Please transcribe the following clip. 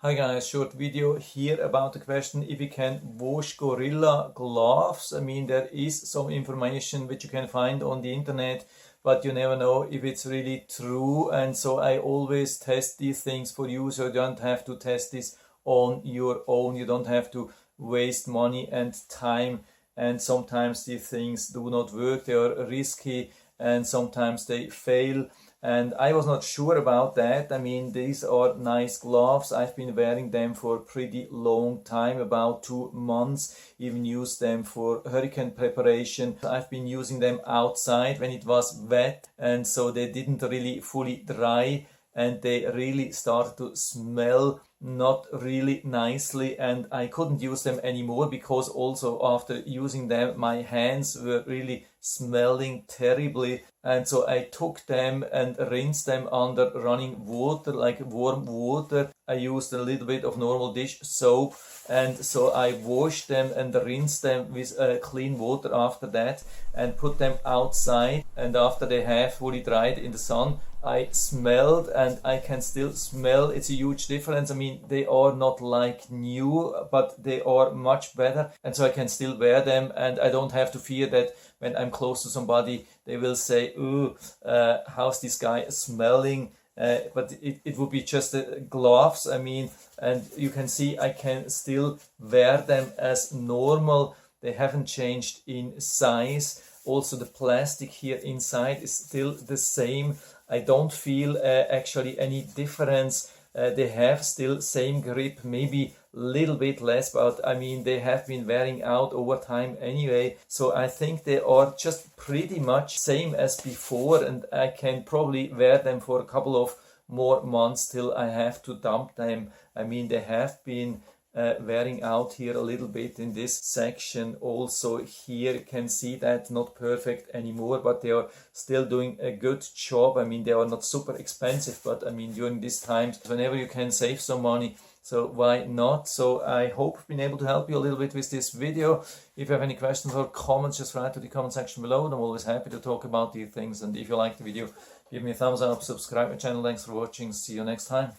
Hi guys, short video here about the question if you can wash gorilla gloves. I mean, there is some information which you can find on the internet, but you never know if it's really true. And so I always test these things for you, so you don't have to test this on your own. You don't have to waste money and time. And sometimes these things do not work. They are risky and sometimes they fail. And I was not sure about that. I mean, these are nice gloves. I've been wearing them for a pretty long time, about 2 months. Even used them for hurricane preparation. I've been using them outside when it was wet, and so they didn't really fully dry, and they really started to smell not really nicely, and I couldn't use them anymore because also after using them my hands were really smelling terribly. And so I took them and rinsed them under running water, like warm water. I used a little bit of normal dish soap, and so I washed them and rinsed them with clean water after that and put them outside. And after they have fully dried in the sun, I smelled, and I can still smell. It's a huge difference. I mean, they are not like new, but they are much better, and so I can still wear them, and I don't have to fear that when I'm close to somebody they will say, "Ooh, how's this guy smelling?" But it would be just gloves. I mean, and you can see I can still wear them as normal. They haven't changed in size. Also, the plastic here inside is still the same. I don't feel actually any difference. They have still same grip, maybe a little bit less, but I mean they have been wearing out over time anyway. So I think they are just pretty much same as before, and I can probably wear them for a couple of more months till I have to dump them. I mean, they have been wearing out here a little bit in this section. Also here you can see that not perfect anymore, but they are still doing a good job. I mean, they are not super expensive, but I mean during these times whenever you can save some money, so why not? So I hope I've been able to help you a little bit with this video. If you have any questions or comments, just write to the comment section below, and I'm always happy to talk about these things. And if you like the video, give me a thumbs up, subscribe my channel. Thanks for watching, see you next time.